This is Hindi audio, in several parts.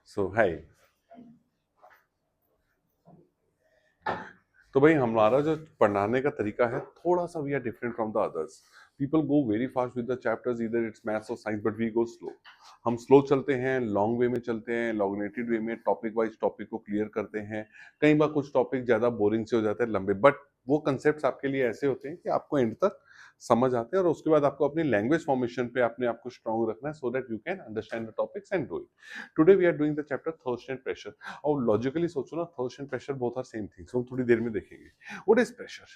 सो हाय। तो भाई हमारा जो पढ़ाने का तरीका है थोड़ा सा we are different from the others. People go very fast with the chapters, इधर इट्स मैथ्स और science, but we go slow. हम स्लो चलते हैं, लॉन्ग वे में चलते हैं, लॉन्गनेटेड वे में टॉपिक वाइज टॉपिक को क्लियर करते हैं। कई बार कुछ टॉपिक ज्यादा बोरिंग से हो जाते हैं, लंबे, बट वो कंसेप्ट आपके लिए ऐसे होते हैं कि आपको एंड तक समझ आते हैं और उसके बाद आपको अपनी लैंग्वेज फॉर्मेशन पे अपने आप को स्ट्रांग रखना है so that you can understand the topics and do it. Today we are doing the chapter thrust and pressure. और लॉजिकली सोचो ना, thrust and pressure both are same things, हम थोड़ी देर में देखेंगे। What is pressure?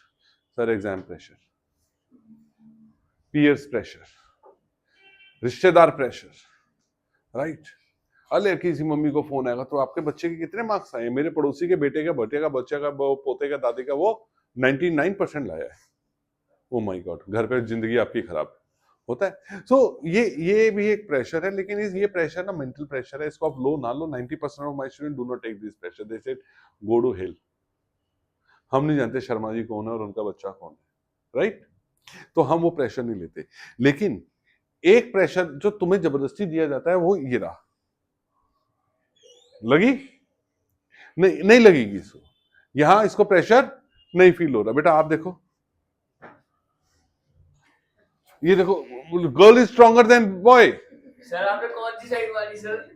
Sir exam pressure, peers pressure, रिश्तेदार प्रेशर, राइट। अरे किसी मम्मी को फोन आएगा तो आपके बच्चे के कितने मार्क्स आए? मेरे पड़ोसी के बेटे का, बटे का, बच्चे का, पोते का, दादी का वो 99% लाया है। ओ माय गॉड, घर पे जिंदगी आपकी खराब होता है। सो ये भी एक प्रेशर है, लेकिन ये प्रेशर ना मेंटल प्रेशर है। इसको आप लो ना लो, 90% of my student do not take this pressure, they said go to hell. हम नहीं जानते शर्मा जी कौन है और उनका बच्चा कौन है, राइट। तो हम वो प्रेशर नहीं लेते। लेकिन एक प्रेशर जो तुम्हें जबरदस्ती दिया जाता है वो ये रहा। लगी? नहीं, नहीं लगेगी इसको। यहां इसको प्रेशर नहीं फील हो रहा। बेटा आप देखो, ये देखो, girl is stronger than boy. Sir आपने कौन सी साइड मारी सर?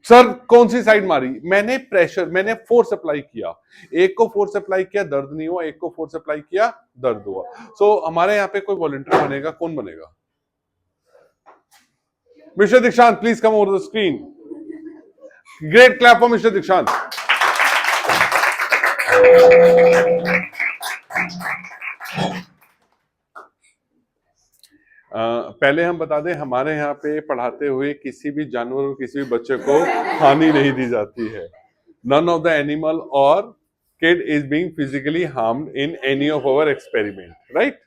सर कौन सी साइड मारी? मैंने प्रेशर, मैंने फोर्स अप्लाई किया। एक को फोर्स अप्लाई किया, दर्द नहीं हुआ। एक को फोर्स अप्लाई किया, दर्द हुआ। सो हमारे यहाँ पे कोई वॉलंटियर बनेगा, कौन बनेगा? मिस्टर दीक्षांत, please come over the screen. Great clap for mister दीक्षांत। पहले हम बता दें, हमारे यहाँ पे पढ़ाते हुए किसी भी जानवर और किसी भी बच्चे को हानि नहीं दी जाती है। नन ऑफ द एनिमल और kid is being physically harmed in any of our experiment, right.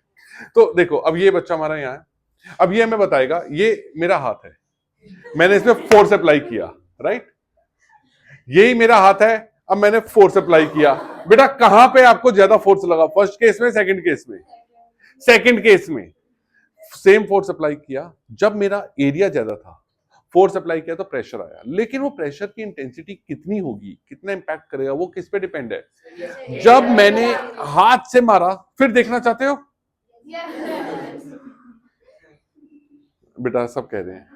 तो देखो, अब ये बच्चा हमारा यहाँ है। अब ये हमें बताएगा, ये मेरा हाथ है, मैंने इसमें फोर्स अप्लाई किया, राइट। यही मेरा हाथ है, अब मैंने फोर्स अप्लाई किया। बेटा कहां पे आपको ज्यादा फोर्स लगा? फर्स्ट केस में, सेकंड केस में? सेकंड केस में सेम फोर्स अप्लाई किया। जब मेरा एरिया ज्यादा था, फोर्स अप्लाई किया तो प्रेशर आया। लेकिन वो प्रेशर की इंटेंसिटी कितनी होगी, कितना इंपैक्ट करेगा, वो किस पे डिपेंड है? जब मैंने हाथ से मारा, फिर देखना चाहते हो? बेटा सब कह रहे हैं,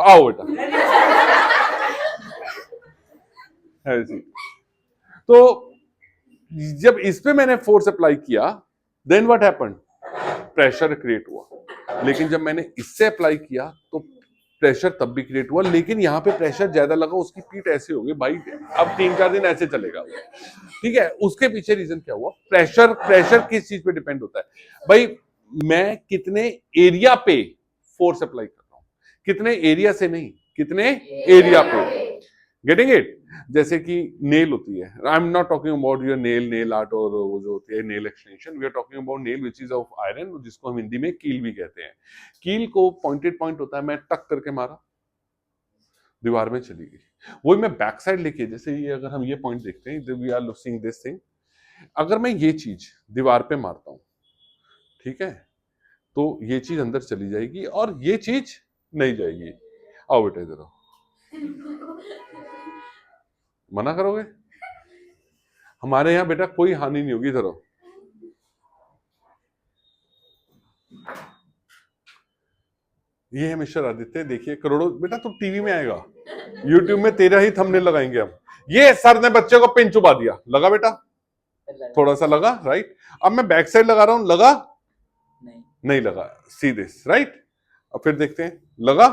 आओ बेटा। तो जब इस पे मैंने फोर्स अप्लाई किया, then what happened? Pressure create हुआ। लेकिन जब मैंने इससे अप्लाई किया तो प्रेशर तब भी क्रिएट हुआ, लेकिन यहाँ पे प्रेशर ज्यादा लगा, उसकी पीठ ऐसे हो गई भाई। अब 3-4 दिन ऐसे चलेगा, ठीक है। उसके पीछे रीजन क्या हुआ? प्रेशर। प्रेशर किस चीज पे डिपेंड होता है भाई? मैं कितने एरिया पे फोर्स अप्लाई कर रहा हूं, कितने एरिया से नहीं, कितने एरिया पे। Getting it? जैसे कि नेल होती है, I am not talking about your nail art और वो जो होती है nail extension, we are talking about nail which is of iron, जिसको हम हिंदी में कील भी कहते हैं। कील को पॉइंटेड पॉइंट होता है, मैं टक करके मारा, दीवार में चली गई। वही मैं बैक साइड लेके, जैसे ये अगर हम ये पॉइंट देखते हैं, we are looking this thing, अगर मैं ये चीज दीवार पे मारता हूं, ठीक है, तो ये चीज अंदर चली जाएगी और ये चीज नहीं जाएगी। आओ बेटा इधर आओ। मना करोगे? हमारे यहाँ बेटा कोई हानि नहीं होगी, इधर आओ। ये है मिस्टर आदित्य, देखिए करोड़ों। बेटा तू टीवी में आएगा, यूट्यूब में तेरा ही थंबनेल लगाएंगे हम। ये सर ने बच्चे को पिन चुबा दिया, लगा बेटा? थोड़ा सा लगा, राइट। अब मैं बैक साइड लगा रहा हूं, लगा? नहीं लगा। See this, right. अब फिर देखते हैं, लगा?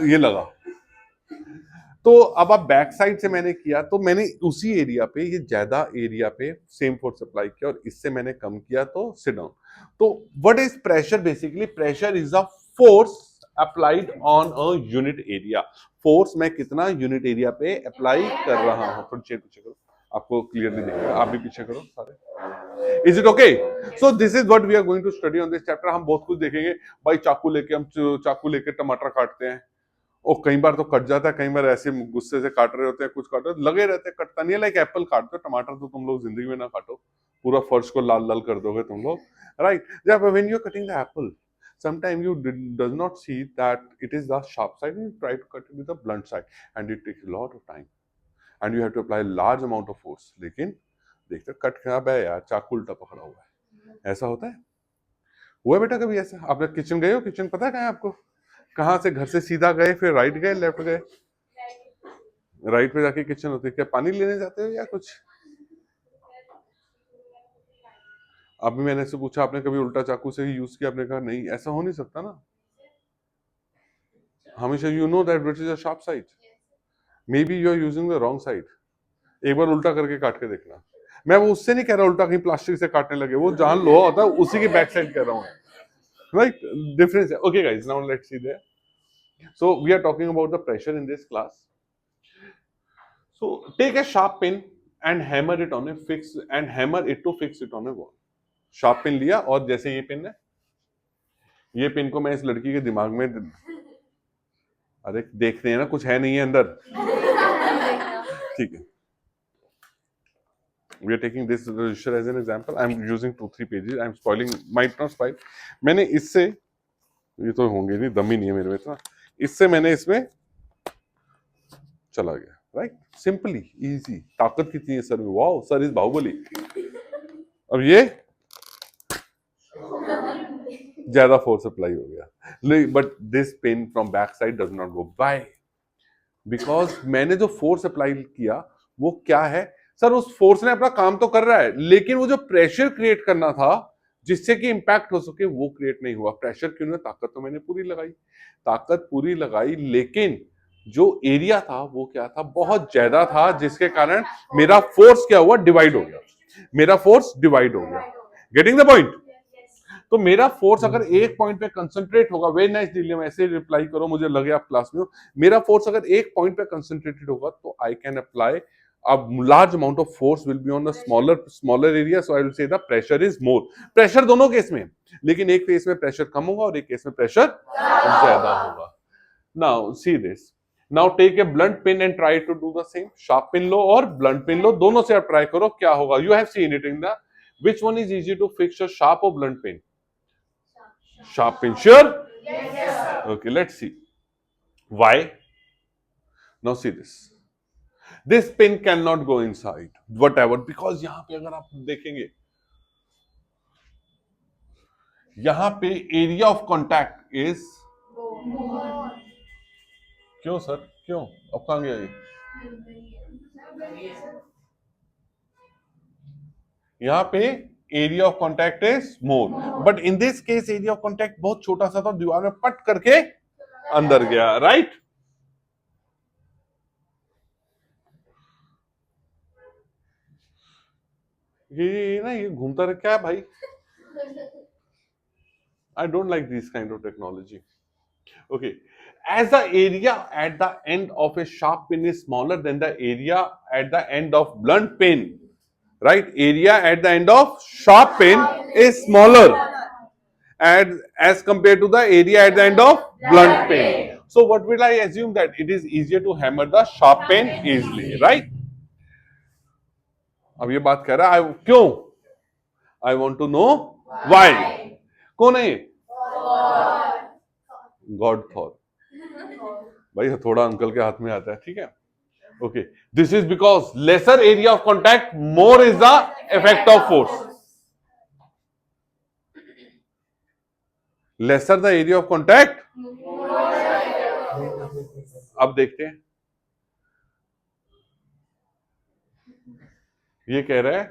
ये लगा। तो अब आप बैक साइड से मैंने किया, तो मैंने उसी एरिया पे, ये ज्यादा एरिया पे सेम फोर्स अप्लाई किया और इससे मैंने कम किया, तो सिट डाउन। तो what is pressure? Basically pressure is a force applied on a unit area. Force मैं कितना यूनिट एरिया पे अप्लाई कर रहा हूं। थोड़ी पीछे करो, आपको क्लियरली दिखेगा। आप भी पीछे करो सारे। Is it okay? So this is what we are going to study on this chapter. हम बहुत कुछ देखेंगे भाई। चाकू लेके हम टमाटर काटते हैं, और कई बार तो कट जाता है, कई बार ऐसे गुस्से से काट रहे होते हैं, कुछ काट रहे लगे रहते हैं, कटता नहीं है। लाइक एप्पल काटते हो, टमाटर तो तुम लोग जिंदगी में ना काटो, पूरा फर्श को लाल लाल कर दोगे तुम लोग, राइट। जब when you are cutting the apple, sometimes you does not see that it is the sharp side and you try to cut it with the blunt side and it takes a lot of time and you have to apply large amount of force. लेकिन देखते कट खराब है यार, चाकू उल्टा पकड़ा हुआ है, ऐसा होता है? हुआ बेटा कभी ऐसा? आप किचन गए हो? किचन पता है कहाँ है आपको? कहाँ से घर से सीधा गए, फिर राइट गए, लेफ्ट गए? राइट पे जाके किचन होती है, क्या पानी लेने जाते हो या कुछ? अभी मैंने से पूछा आपने कभी उल्टा चाकू से ही यूज किया? आपने कहा नहीं, ऐसा हो नहीं सकता ना, हमेशा you know that which is a sharp side, maybe you are using the wrong side. एक बार उल्टा करके काट के देखना। मैं वो उससे नहीं कह रहा उल्टा कहीं प्लास्टिक से काटने लगे, वो जहां लोहा होता है उसी की बैक साइड कह रहा हूँ, राइट? डिफरेंस है। Okay guys, now let's see there. So we are talking about the pressure in this class. So take a sharp pin and hammer it on a fix and hammer it to fix it on a wall. Sharp pin लिया और जैसे ये पिन है, ये पिन को मैं इस लड़की के दिमाग में, अरे देखते हैं ना कुछ है नहीं है अंदर, ठीक है। We are taking this register as an example. I am using 2-3 pages. I am spoiling, might not spoil. मैंने इससे, ये तो होंगे नहीं, दम ही नहीं है मेरे में इतना, इससे मैंने इसमें चला गया, राइट? Simply easy. ताकत कितनी है सर में, वाओ सर इज बाहुबली। अब ये ज्यादा फोर्स अप्लाई हो गया, but this pen from back side does not go by, because मैंने जो फोर्स अप्लाई किया वो क्या है सर? उस फोर्स ने अपना काम तो कर रहा है, लेकिन वो जो प्रेशर क्रिएट करना था जिससे कि इंपैक्ट हो सके वो क्रिएट नहीं हुआ। प्रेशर क्यों नहीं? ताकत तो मैंने पूरी लगाई, ताकत पूरी लगाई, लेकिन जो एरिया था वो क्या था? बहुत ज्यादा था, जिसके कारण मेरा फोर्स क्या हुआ? डिवाइड हो गया, मेरा फोर्स डिवाइड हो गया। Getting the point? तो मेरा फोर्स अगर एक पॉइंट पे कंसंट्रेट होगा, वेरी नाइस डिलीम, ऐसे रिप्लाई करो, मुझे लगे आप क्लास में हो। मेरा फोर्स अगर एक पॉइंट पे कंसंट्रेटेड होगा तो I can apply a large amount of force will be on the smaller area, so I will say the pressure is more. Pressure दोनों केस में, लेकिन एक केस में प्रेशर कम होगा और एक केस में प्रेशर ज्यादा होगा। Now see this. Now take a blunt pin and try to do the same. Sharp pin लो और blunt pin लो, दोनों से आप ट्राई करो क्या होगा। You have seen it in the, which one is easy to fix, a sharp or blunt pin? Sharp pin, sure? Yes, sir. Okay, let's see. Why? Now see this. This pin cannot go inside, whatever, because यहां पे अगर आप देखेंगे, यहां पे एरिया ऑफ कॉन्टैक्ट इज, क्यों सर क्यों? अब कहां गया ये? यहां पे area of contact is more, but in this case area of contact बहुत छोटा सा था, दीवार में पट करके अंदर गया, राइट? ये ना ये घूमता रह, क्या है भाई? I don't like this kind of technology. Okay, as the area at the end of a sharp pin is smaller than the area at the end of blunt pin, right? Area at the end of sharp pin is smaller as compared to the area at the end of blunt pin. So what will I assume? That it is easier to hammer the sharp pin easily, right? अब ये बात कह रहा है क्यों? I want to know why. कौन है? God Thor. भाई थोड़ा अंकल के हाथ में आता है, ठीक है? Okay, this is because lesser area of contact, more is the effect of force. Lesser the area of contact, अब देखते हैं ये कह रहा है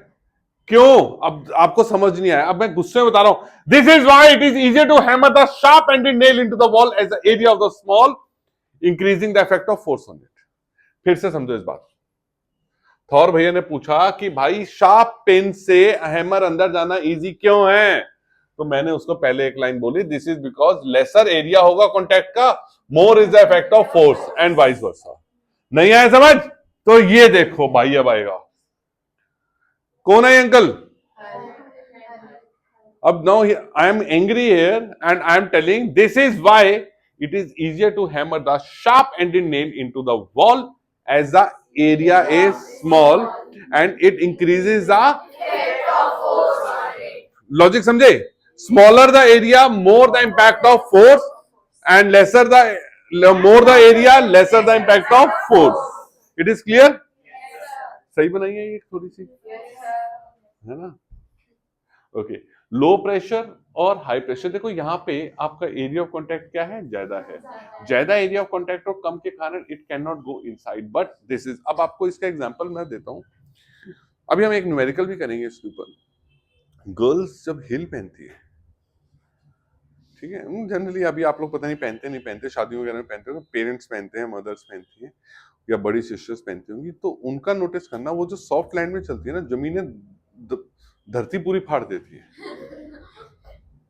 क्यों। अब आपको समझ नहीं आया, अब मैं गुस्से में बता रहा हूं। This is why it is easier to hammer the sharp ended nail into the wall as the area of the small, increasing the effect of force on it. फिर से समझो इस बात। थॉर भैया ने पूछा कि भाई शार्प पेन से हैमर अंदर जाना इजी क्यों है, तो मैंने उसको पहले एक लाइन बोली, this is because lesser area होगा कॉन्टैक्ट का, more is the effect of force and vice versa. नहीं आया समझ? तो ये देखो भाई अब आएगा। कौन है अंकल? अब now I am angry here and I am telling this is why it is easier to hammer the sharp ended nail into the wall as the area is small and it increases the logic, समझे? Smaller the area, more the impact of force, and lesser the more the area, lesser the impact of force. It is clear? सही बनाई है ये थोड़ी सी, है ना? ओके, लो प्रेशर और हाई प्रेशर। देखो यहाँ पे आपका एरिया ऑफ कांटेक्ट क्या है, ज्यादा है। ज्यादा एरिया ऑफ कांटेक्ट और कम के कारण it can not go inside, but this is, अब आपको इसका एग्जांपल मैं देता हूँ। अभी हम एक न्यूमेरिकल भी करेंगे इसके ऊपर। गर्ल्स जब हिल पहनती है, ठीक है, जनरली अभी आप लोग पता नहीं पहनते, शादियों वगैरह में पहनते हो, पेरेंट्स पहनते हैं, मदर्स पहनती हैं या बड़ी सिस्टर्स पहनती होंगी, तो उनका नोटिस करना, वो जो सॉफ्ट लैंड में चलती है ना, जमीनें धरती पूरी फाड़ देती है।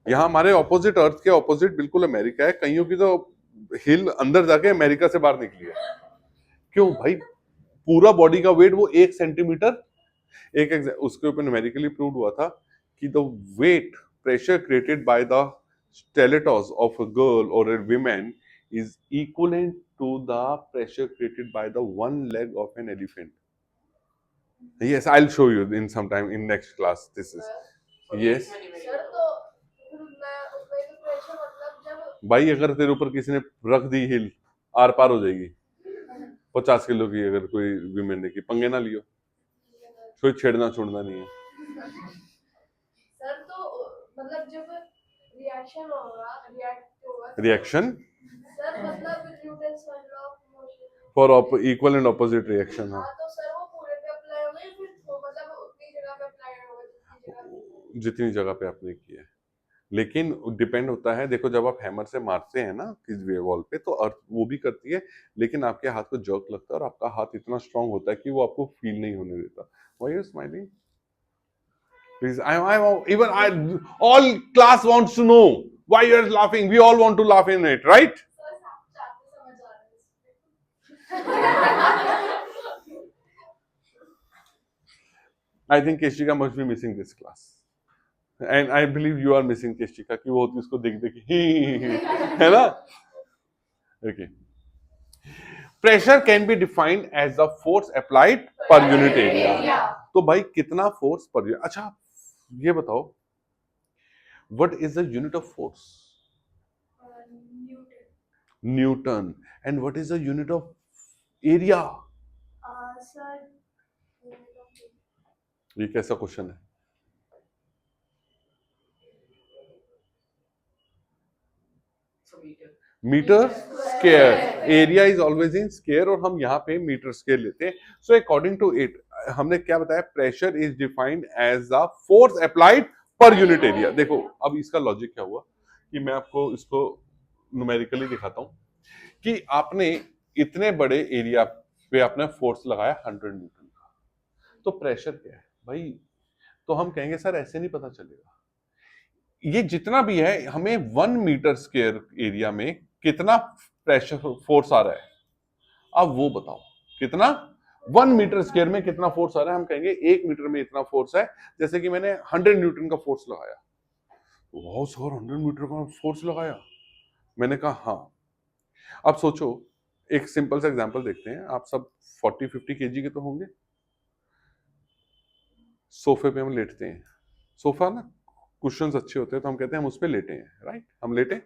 यहाँ हमारे ऑपोजिट, अर्थ के ऑपोजिट बिल्कुल अमेरिका है, कईयों की तो हिल अंदर जाके अमेरिका से बाहर निकली है। क्यों भाई? पूरा बॉडी का वेट वो 1 सेंटीमीटर, उसके ऊपर न्यूमेरिकली प्रूव हुआ था कि the weight pressure created by the stilettos of a girl और a women is equivalent to the pressure created by the one leg of an elephant. Yes, I'll show you in some time in next class. This is yes. Sir तो मैं उसमें तो प्रेशर मतलब जब भाई अगर तेरे ऊपर किसी ने रख दी हिल, आर पार हो जाएगी। 50 किलो की अगर कोई विमेन ने की, पंगे ना लियो, कोई छेड़ना छोड़ना नहीं है। सर तो मतलब जब रिएक्शन होगा रिएक्शन सर मतलब Newton's law of motion for equal and opposite reaction. हाँ तो सर वो पूरे पे अप्लाई होगा या फिर वो मतलब उतनी जगह पे अप्लाई होगा जितनी जगह पे आपने की है, लेकिन डिपेंड होता है। देखो जब आप हैमर से मारते हैं ना किसी वॉल पे, तो अर्थ वो भी करती है, लेकिन आपके हाथ को जर्क लगता है और आपका हाथ इतना स्ट्रांग होता है कि वो आपको फील नहीं होने देता। Why you smiling? Please, even I, all class wants to know why you are laughing. We all want to laugh in it, right? Sir चाहते समझ आ रहा है I think Keshika must be missing this class, and I believe you are missing Keshika कि वो उसको देख देख है ना? Okay. Pressure can be defined as the force applied per unit area. तो भाई कितना फोर्स पर यूनिट? अच्छा ये बताओ, what is the unit of force? Newton. And what is the unit of area? Sir ये कैसा क्वेश्चन है? Metre square. Area is always in square और हम यहाँ पे मीटर स्क्वायर लेते हैं। सो अकॉर्डिंग टू इट हमने क्या बताया? Pressure is defined as the force applied per unit area. देखो अब इसका लॉजिक क्या हुआ कि मैं आपको इसको न्यूमेरिकली दिखाता हूँ कि आपने इतने बड़े एरिया पे आपने फोर्स लगाया 100 न्यूटन का, तो प्रेशर क्या है भाई? तो हम कहेंगे सर ऐसे नहीं पता चलेगा, ये जितना भी है हमें 1 मीटर स्क्वायर एरिया में कितना प्रेशर फोर्स आ रहा है, अब वो बताओ कितना। 1 मीटर स्क्वायर में कितना फोर्स आ रहा है? हम कहेंगे 1 मीटर में इतना फोर्स है। जैसे कि मैंने 100 न्यूटन का फोर्स लगाया, वाह सर 100 मीटर का फोर्स लगाया, मैंने कहा हाँ। अब सोचो, एक सिंपल सा एग्जांपल देखते हैं। आप सब 40-50 केजी के तो होंगे। सोफे पे हम लेटते हैं, सोफा ना कुशन्स अच्छे होते हैं, तो हम कहते हैं हम उस पे लेटे हैं, राइट? हम लेटे,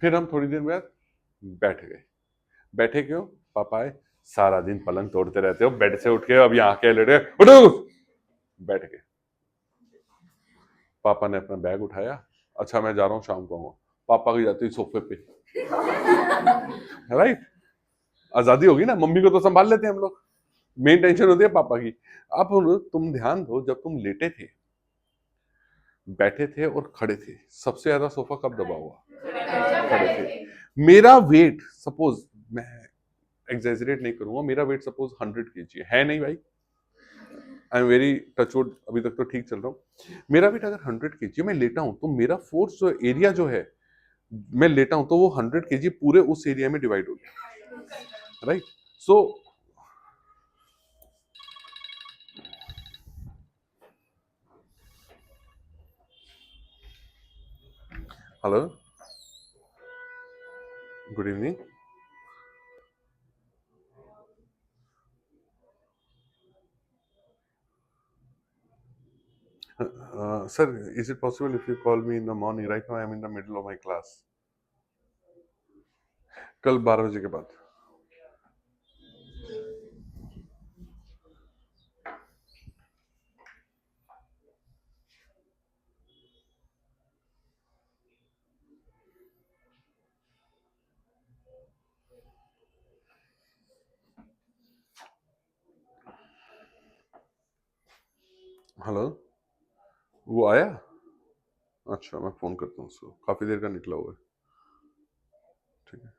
फिर हम थोड़ी देर बाद बैठ गए। बैठे क्यों? पापा आए, सारा दिन पलंग तोड़ते रहते हो, बेड से उठ के अब यहाँ के लेटे, उठो, बैठ गए। पापा ने अपना बैग उठाया, अच्छा मैं जा रहा हूँ, शाम को आऊंगा। पापा की जाती सोफे पे, राइट? आजादी होगी ना, मम्मी को तो संभाल लेते हैं हम लोग, मेन टेंशन होती है पापा की। अब तुम ध्यान दो, जब तुम लेटे थे, बैठे थे और खड़े थे, सबसे ज्यादा सोफा कब दबा हुआ? खड़े थे। मेरा वेट सपोज, मैं एग्जैजरेट नहीं करूंगा, मेरा वेट सपोज 100 केजी है नहीं भाई, आई एम वेरी टचवुड, अभी तक तो ठीक चल रहा हूँ। मेरा वेट अगर 100 केजी, मैं लेटा हूं, तो मेरा फोर्स जो एरिया जो है, मैं लेटा हूं तो वो 100 केजी पूरे उस एरिया में डिवाइड हो गया, right? So hello, good evening. Sir, is it possible if you call me in the morning? Right now I am in the middle of my class. कल 12 बजे के बाद. हेलो, वो आया? अच्छा, मैं फोन करता हूँ उसको, काफी देर का निकला हुआ है. ठीक है.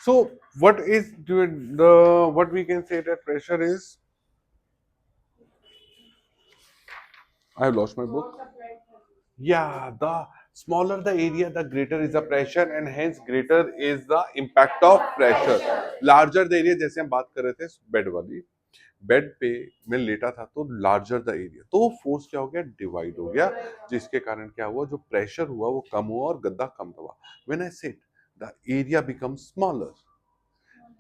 So what is what we can say that pressure is? I have lost my book. Yeah, the smaller the area, the greater is the pressure, and hence greater is the impact of pressure. Larger the area, जैसे हम बात कर रहे थे बेड वाली, बेड पे मैं लेटा था तो लार्जर द एरिया, तो फोर्स क्या हो गया, डिवाइड हो गया, जिसके कारण क्या हुआ, जो प्रेशर हुआ वो कम हुआ और गद्दा कम हुआ. When I said the area becomes smaller,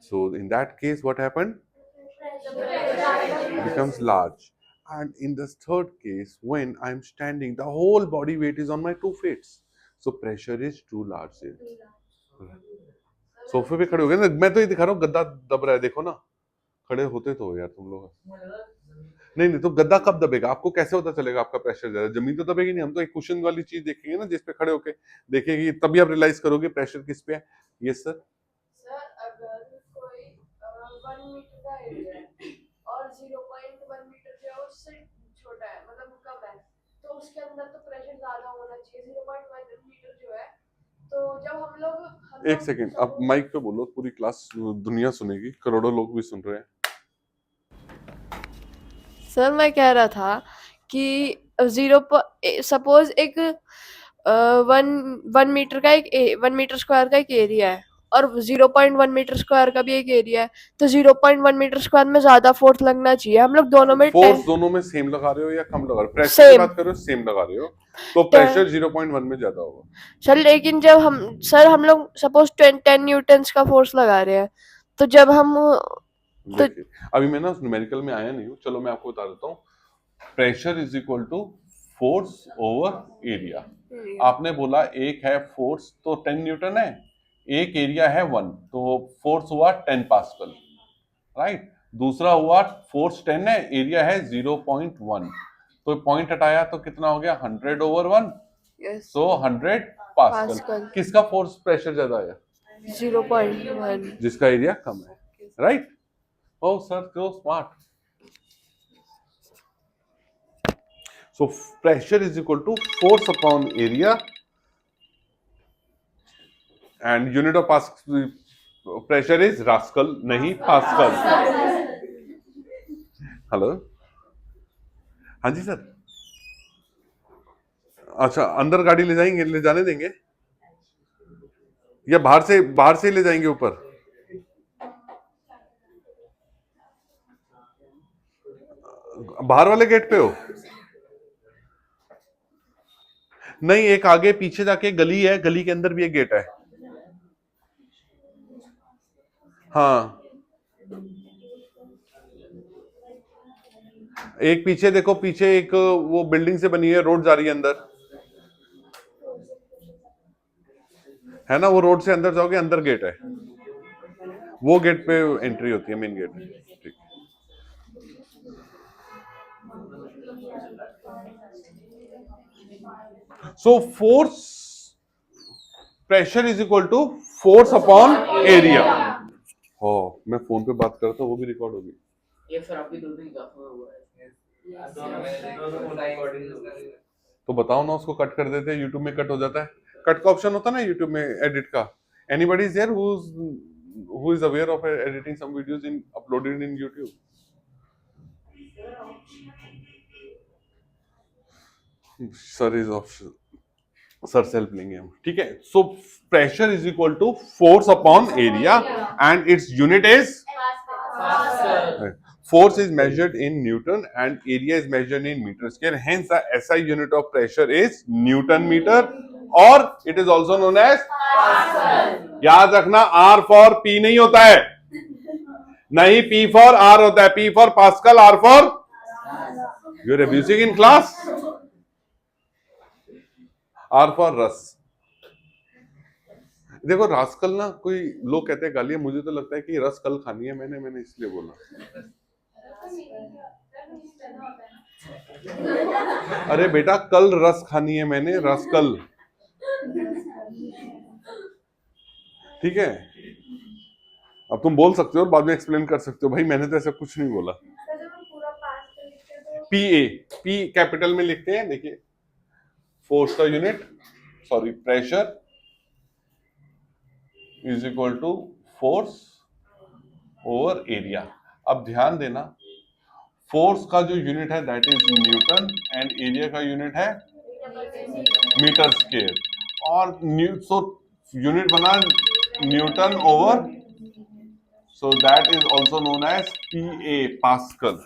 so in that case what happened, becomes large. And in this third case, when I'm standing, the whole body weight is on my 2 feet, so pressure is too large here. सोफे पे खड़े हो गए ना, मैं तो ये दिखा रहा हूँ गद्दा दब रहा है, देखो ना, खड़े होते तो हो यार तुम लोग. नहीं नहीं, तो गद्दा कब दबेगा, आपको कैसे पता चलेगा आपका प्रेशर ज्यादा, जमीन तो दबेगी नहीं, हम तो एक कुशन वाली चीज देखेंगे ना जिस पे खड़े होके देखेंगे, तभी आप रियलाइज करोगे प्रेशर किस पे है. Yes sir. सर अगर कोई 1 मीटर का एरिया है और 0.1 मीटर जो है उससे छोटा है, मतलब कम है, तो उसके अंदर तो प्रेशर ज्यादा होना चाहिए. 0.1 मीटर जो है, तो जब एक सेकेंड, अब माइक पे बोलो, पूरी क्लास दुनिया सुनेगी, करोड़ों लोग भी सुन रहे हैं. सर मैं कह रहा था कि जीरो सपोज एक 1 मीटर का एक 1 मीटर स्क्वायर का एक एरिया है और 0.1 मीटर स्क्वायर का भी एक एरिया है, तो 0.1 मीटर स्क्वायर में ज्यादा फोर्स लगना चाहिए. हम लोग दोनों में फोर्स दोनों में सेम लगा रहे हो या कम लगा रहे हो, प्रेशर की सेम बात कर रहे हो सेम लगा रहे हो, तो प्रेशर 0.1 में ज्यादा होगा. सर, लेकिन जब हम लोग सपोज 10 न्यूटन्स का फोर्स लगा रहे हैं, तो जब हम तो देखिए, अभी मैं ना न्यूमेरिकल में आया नहीं हूँ, चलो मैं आपको बता देता हूँ. Pressure is equal to force over area. आपने बोला एक है फोर्स तो 10 न्यूटन है, एक एरिया है 1, तो फोर्स हुआ 10 पास्कल, राइट. दूसरा हुआ फोर्स 10 है, एरिया है 0.1, तो पॉइंट हटाया तो कितना हो गया, 100/1, सो 100 पास्कल. पास्कल. किसका फोर्स प्रेशर ज्यादा आया, 0.1. जिसका एरिया कम है, right. Oh, sir, so smart. So pressure is equal to force upon area, and unit of pressure is Pascal, नहीं Pascal. हेलो, हाँ जी सर. अच्छा, अंदर गाड़ी ले जाएंगे, ले जाने देंगे या बाहर से ले जाएंगे ऊपर. बाहर वाले गेट पे हो? नहीं, एक आगे पीछे जाके गली है, गली के अंदर भी एक गेट है. हाँ, एक पीछे देखो, पीछे एक वो बिल्डिंग से बनी है, रोड जा रही है अंदर, है ना? वो रोड से अंदर जाओगे, अंदर गेट है, वो गेट पे एंट्री होती है, मेन गेट। ठीक। So force pressure is equal to force upon area. हो, मैं फोन पे बात कर रहा था, वो भी रिकॉर्ड होगी। ये सर आपकी दो दिन काफी हुआ है। तो बताओ ना, उसको कट कर देते हैं, यूट्यूब में कट हो जाता है, कट का ऑप्शन होता है ना यूट्यूब में एडिट का। Anybody is there who is aware of editing some videos in uploaded in YouTube? Sir is option, sir self लेंगे हम, ठीक है। So pressure is equal to force upon area and its unit is force is measured in Newton and area is measured in meter square. Hence, the SI unit of pressure is Newton meter, or it is also known as Pascal. याद रखना, R for P नहीं होता है, नहीं P for R होता है, P for Pascal, R for you're abusing in class, R for Russ. देखो रास्कल ना, कोई लोग कहते हैं गालियां, मुझे तो लगता है कि रस कल खानी है, मैंने इसलिए बोला। अरे बेटा, कल रस खानी है मैंने, रस कल, ठीक है। अब तुम बोल सकते हो और बाद में एक्सप्लेन कर सकते हो, भाई मैंने तो ऐसा कुछ नहीं बोला। पी ए, पी कैपिटल में लिखते हैं, देखिए फोर्स का unit, sorry pressure is equal to force over area. अब ध्यान देना, फोर्स का जो यूनिट है that is newton and area का यूनिट है मीटर स्क्वायर, और सो यूनिट बना newton over, so that is also known as Pa, pascal.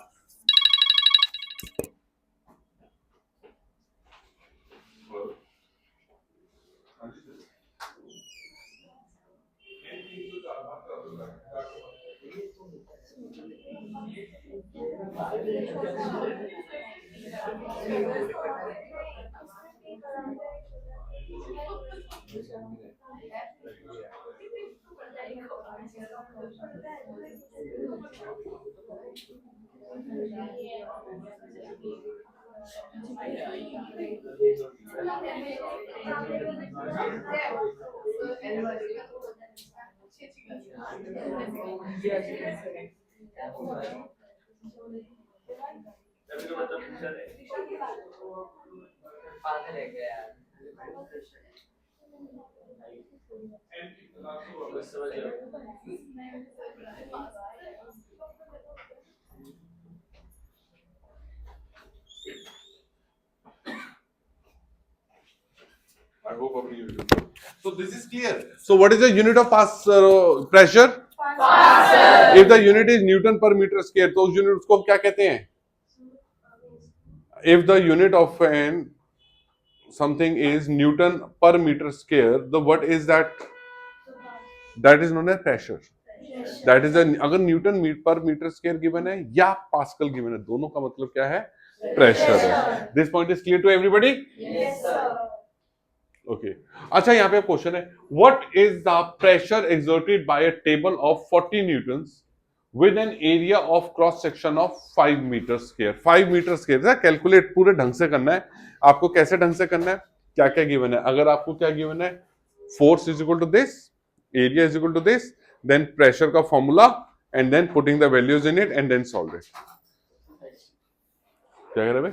पागल है क्या यार? समझ लो। I hope everybody. So this is clear. So what is the unit of pressure? Pascal. If the unit is Newton per meter square, तो उस यूनिट को क्या कहते हैं? If the unit of something is Newton per meter square, the what is that? That is known as pressure. That is अगर न्यूटन पर मीटर स्क्वायर गिवन है या पास्कल गिवन है, दोनों का मतलब क्या है? प्रेशर है। This point is clear to everybody? Yes sir. Okay, अच्छा यहाँ पे क्वेश्चन है, what is the pressure exerted by a table of 40 newtons with an area of cross section of 5 metre square. 5 metre square calculate पूरे ढंग से करना है आपको। कैसे ढंग से करना है? क्या क्या गिवन है? अगर आपको क्या गिवन है, force is equal to this, area is equal to this, then pressure का formula and then putting the values in it and then solve it. क्या कह रहे भाई?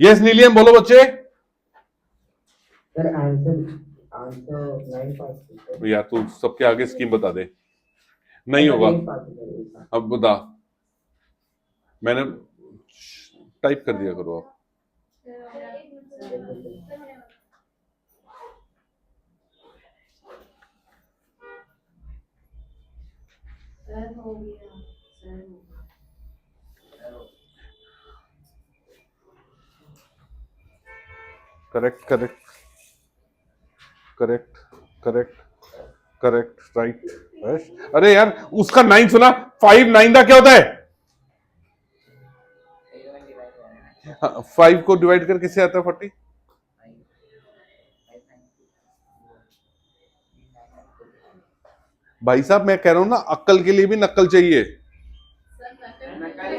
यस नीलियम, बोलो बच्चे। सर आंसर 9 पास। यार तू सबके आगे स्कीम बता दे, नहीं होगा। अब बता, मैंने टाइप कर दिया करो आप। Correct correct correct correct correct right. अरे यार उसका 9 सुना, 5 9 का क्या होता है? 5 को डिवाइड कर किससे आता है 40? भाई साहब मैं कह रहा हूं ना, अक्ल के लिए भी नक्कल चाहिए।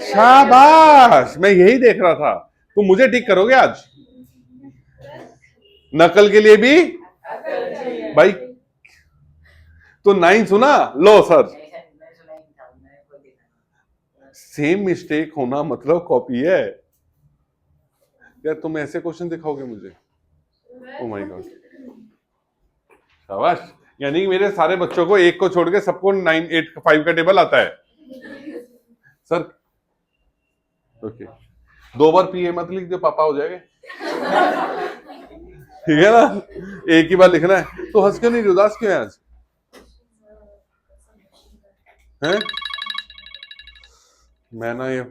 शाबाश, मैं यही देख रहा था। तुम मुझे ठीक करोगे आज? नकल के लिए भी भाई। तो 9 सुना लो सर। सेम मिस्टेक होना मतलब कॉपी है यार। तुम ऐसे क्वेश्चन दिखाओगे मुझे? ओ माय गॉड, शाबाश। यानी कि मेरे सारे बच्चों को एक को छोड़ के सबको 9 8 5 का टेबल आता है सर। ओके, 2 बार पीए मत लिख दो, पापा हो जाएगा। ठीक है ना, एक ही बार लिखना है। तो हंस क्यों नहीं, उदास क्यों है आज? हैं? मैं ना ये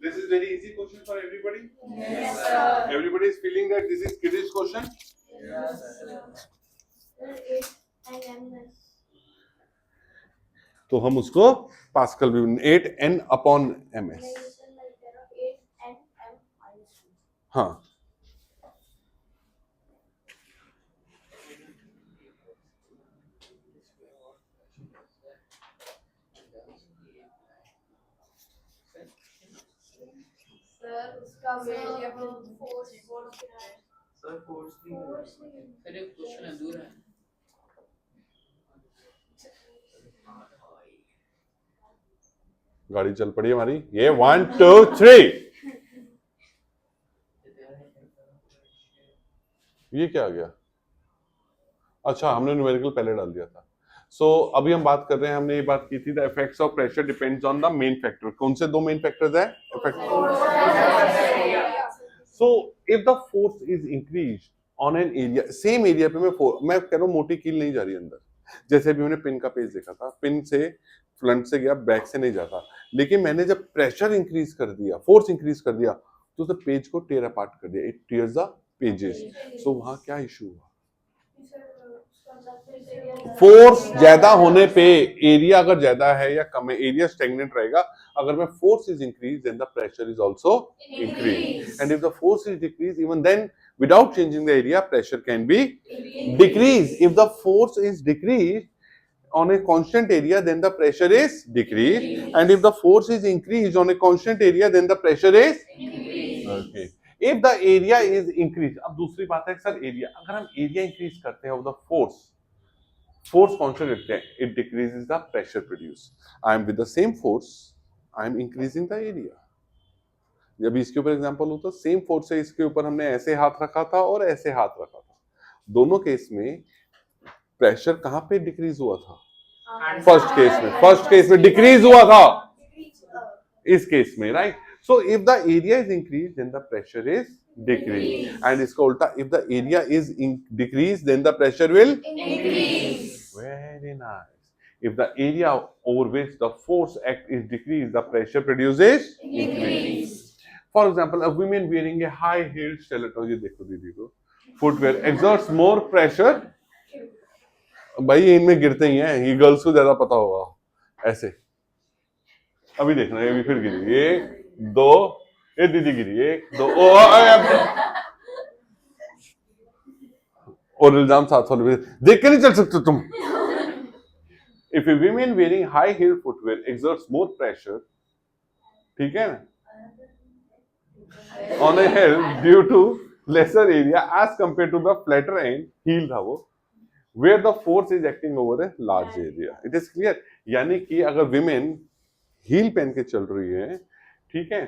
this is very easy question for everybody. Yes, sir. Everybody is feeling that this is kiddish question. Yes, sir. तो हम उसको पास्कल भी 8n/ms। हाँ, उसका वेरिएबल फोर्स सर फोर्स फिर एक क्वेश्चन अधूरा है। गाड़ी चल पड़ी हमारी। ये 1 2 3। ये क्या आ गया? अच्छा, हमने न्यूमेरिकल पहले डाल दिया था। अभी हम बात कर रहे हैं, हमने ये बात की थी the effects of pressure depends on the main factor. कौन से 2 मेन फैक्टर्स है? If the force is increase on an area, same area पे मैं कह रहा हूं मोटी कील नहीं जा रही अंदर। जैसे अभी मैंने पिन का पेज देखा था, पिन से फ्रंट से गया, बैक से नहीं जाता। लेकिन मैंने जब प्रेशर इंक्रीज कर दिया, फोर्स इंक्रीज कर दिया, तो उस पेज को टेयर अपार्ट कर दिया, इट टीयर्स द पेजेस। सो वहां क्या इशू हुआ? फोर्स ज्यादा होने पे एरिया अगर ज्यादा है या कम है, एरिया स्टैग्नेंट रहेगा। अगर मैं force is increase then the pressure is also increase, and if the force is decrease even then without changing the area pressure can be decreased. If the force is decreased on a constant area then the pressure is decreased, and if the force is increased on a constant area then the pressure is increased. Okay, if the area is increased, अब दूसरी बात है सर एरिया, अगर हम एरिया इंक्रीज करते हैं of the force constant रखते हैं, it decreases the pressure produced. I am with the same force, I am increasing the area. जब इसके ऊपर एग्जांपल होता, सेम फोर्स से इसके ऊपर हमने ऐसे हाथ रखा था और ऐसे हाथ रखा था, दोनों केस में प्रेशर कहां पे डिक्रीज हुआ था? फर्स्ट केस में डिक्रीज हुआ था, इस केस में, right? So if the area is increase then the pressure is decrease. And इसका उल्टा, if the area is decrease, then the pressure will Increase. very nice. If the area over which the force act is decreased, the pressure produces Increase. For example, a woman wearing a high-heeled stiletto, ये देखो दीदी को, footwear exerts more pressure. भाई ये इनमें गिरते ही हैं, ये गर्ल्स को ज्यादा पता होगा। ऐसे अभी देखना, ये भी फिर गिरी, एक दो, ये दीदी गिरी, एक दो, और इल्जाम साथ वाले देख के नहीं चल सकते तुम। If a woman wearing high-heeled footwear exerts more pressure, ठीक है ना, on a hill due to lesser area as compared to the flatter end, heel था वो, where the force is acting over a large area. It is clear. यानी कि अगर women heel पहन के चल रही है, ठीक है,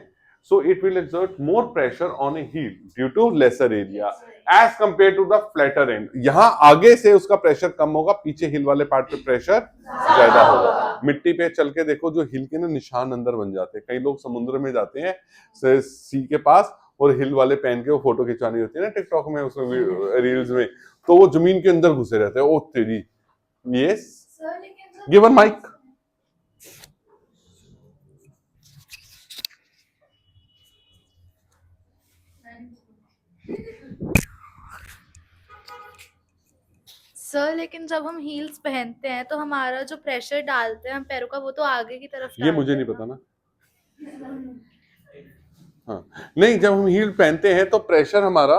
so it will exert more pressure on a heel due to lesser area as compared to the flatter end. यहाँ आगे से उसका प्रेशर कम होगा, पीछे हिल वाले पार्ट पे प्रेशर ज्यादा होगा। मिट्टी पे चल के देखो, जो हिल के ना निशान अंदर बन जाते हैं। कई लोग समुद्र में जाते हैं सी के पास और हिल वाले पहन के वो फोटो खिंचवानी होती है ना टिकटॉक में, उसमें रील्स में, तो वो जमीन के अंदर घुसे रहते हैं। ओ तेरी, yes, give a mic. Sir लेकिन जब हम हील्स पहनते हैं तो हमारा जो प्रेशर डालते हैं हम पैरों का, वो तो आगे की तरफ ये मुझे नहीं पता ना। हाँ, नहीं, जब हम हील पहनते हैं तो प्रेशर हमारा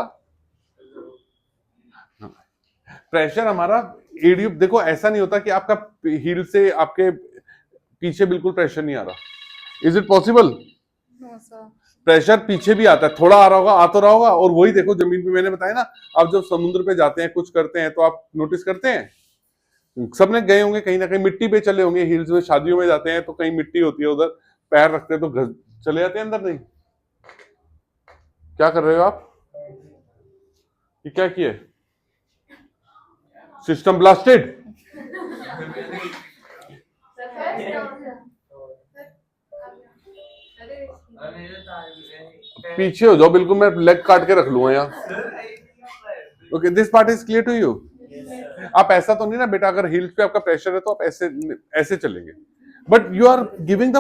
एडियो, देखो ऐसा नहीं होता कि आपका हील से आपके पीछे बिल्कुल प्रेशर नहीं आ रहा। Is it possible? No sir, pressure पीछे भी आता है, थोड़ा आ रहा होगा, आ तो रहा होगा। और वही देखो जमीन पे, मैंने बताया ना, आप जब समुद्र पे जाते हैं, कुछ करते हैं, तो आप नोटिस करते हैं, सबने गए होंगे कहीं ना कहीं, मिट्टी पे चले होंगे, हिल्स में, शादियों में जाते हैं तो कहीं मिट्टी होती है, उधर पैर रखते हैं तो चले जाते हैं अंदर। नहीं, क्या कर रहे हो आप? ये क्या किए? System blasted. पीछे हो जाओ बिल्कुल, मैं लेग काट के रख लूंगा यहाँ। Okay, this part is clear to you? आप ऐसा तो नहीं ना बेटा, अगर हील्स पे आपका प्रेशर है तो आप ऐसे चलेंगे, but you are giving the,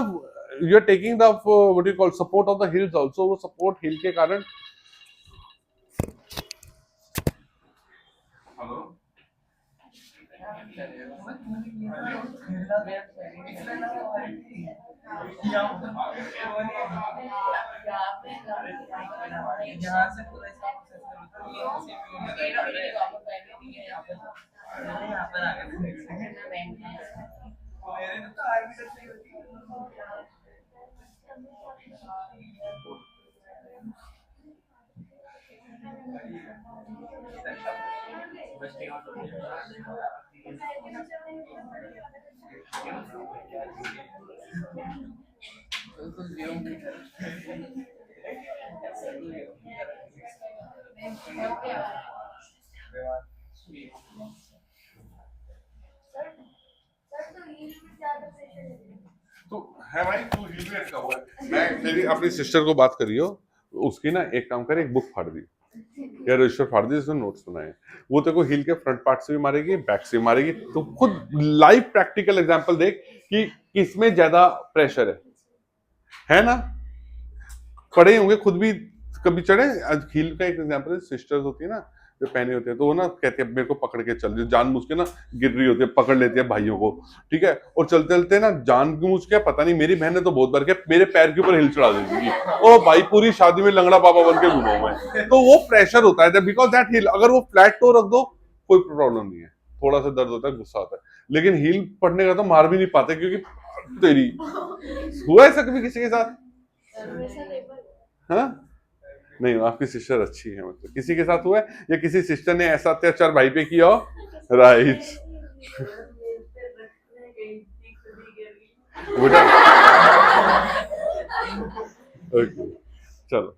you are taking the what you call support of the heels also. वो सपोर्ट हील के कारण, यहाँ से पूरा यहाँ पर आ तो है भाई, तू हील में अटका हुआ है। मैं तेरी अपनी सिस्टर को बात करियो, उसकी ना एक काम करे, एक बुक फाड़ दी या रजिस्टर फाड़ दी, जिसमें नोट्स बनाए। वो तेरे को हील के फ्रंट पार्ट से भी मारेगी, बैक से भी मारेगी। तो खुद लाइव प्रैक्टिकल एग्जांपल देख कि किसमें ज्यादा प्रेशर है ना। पढ़े होंगे खुद भी, कभी चढ़े। हील का एक एग्जांपल है, सिस्टर्स होती है ना जो पहने होते हैं, तो वो ना कहते हैं मेरे को पकड़ के चल, जानबूझ के ना गिर रही होती है, पकड़ लेती है भाइयों को, ठीक है, और चलते चलते ना जानबूझ के, पता नहीं, मेरी बहन ने तो बहुत बार किया, मेरे पैर के ऊपर हिल चढ़ा देती है। ओ भाई, पूरी शादी में लंगड़ा बाबा बन के घूमा मैं। तो वो प्रेशर होता है, बिकॉज दैट हिल, अगर वो फ्लैट टो रख दो कोई प्रॉब्लम नहीं है, थोड़ा सा दर्द होता है, गुस्सा आता है, लेकिन हील पड़ने का तो मार भी नहीं पाते, क्योंकि तेरी हुआ ऐसा कभी किसी के साथ? हाँ, नहीं, आपकी सिस्टर अच्छी है, मतलब किसी के साथ हुआ है, या किसी सिस्टर ने ऐसा अत्याचार भाई पे किया हो? राइट। ओके, चलो।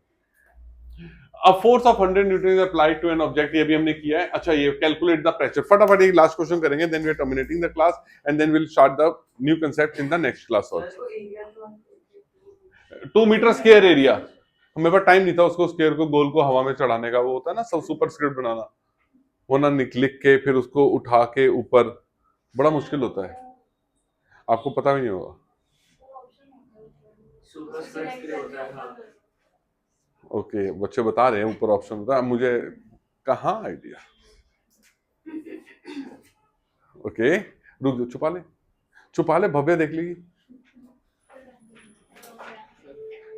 A force of 100 Newton is applied to an object, ये भी हमने किया है। अच्छा, ये कैलकुलेट द प्रेशर, फटाफट एक लास्ट क्वेश्चन करेंगे, then we are terminating the class and then will start the new concept in the next class also. 2 metre square area, मेरे पास टाइम नहीं था उसको स्क्वायर को गोल को हवा में चढ़ाने का, वो होता है ना सब सुपर स्क्रिप्ट बनाना, वो ना लिख के फिर उसको उठा के ऊपर, बड़ा मुश्किल होता है, आपको पता भी नहीं होगा। सुपरस्क्रिप्ट के लिए होता है, हाँ। ओके, बच्चे बता रहे हैं ऊपर ऑप्शन होता है, मुझे कहाँ आइडिया। ओके रुक जाओ, छुपा ले, भव्य देख लीजिए,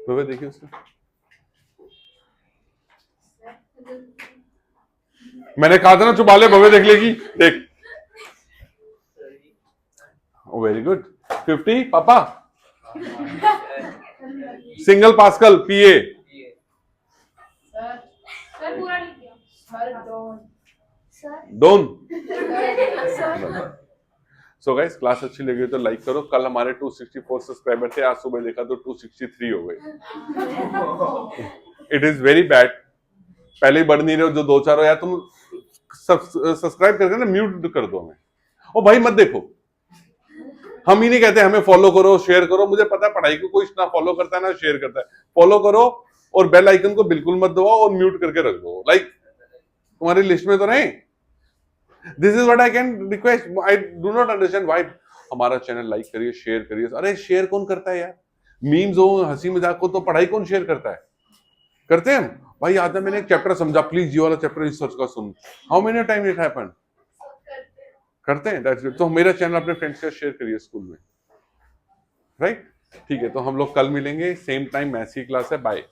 भव्य देखिए उसको, मैंने कहा था ना छुपा ले, भव्य देख लेगी, देख, वेरी गुड। 50 पापा, सिंगल पास्कल पीए, सर पूरा नहीं किया sir, done. So guys, class अच्छी लगी तो लाइक करो। कल हमारे 264 सब्सक्राइबर थे, आज सुबह देखा तो 263 हो गए। इट इज वेरी बैड, पहले ही बढ़ नहीं रहे हो, जो 2-4 हो यार, तुम सब्सक्राइब करके ना म्यूट कर दो हमें। ओ भाई मत देखो, हम ही नहीं कहते हमें फॉलो करो शेयर करो, मुझे पता है पढ़ाई को कोई ना फॉलो करता है ना शेयर करता है, फॉलो करो और बेल आइकन को बिल्कुल मत दबाओ और म्यूट करके रख दो, लाइक तुम्हारी लिस्ट में तो नहीं। This is what I can request, I do not understand why. हमारा चैनल लाइक करिए, शेयर करिए। अरे शेयर कौन करता है यार, मीम्स हो हंसी मजाक को तो पढ़ाई कौन शेयर करता है, करते हैं हम भाई। आज मैंने एक चैप्टर समझा, प्लीज ये वाला चैप्टर रिसर्च का सुन, how many time it happen, करते हैं, दैट्स गुड। तो मेरा चैनल अपने फ्रेंड्स के साथ शेयर करिए स्कूल में, राइट? ठीक है, तो हम लोग कल मिलेंगे सेम टाइम, मैथ्स की क्लास है, बाय।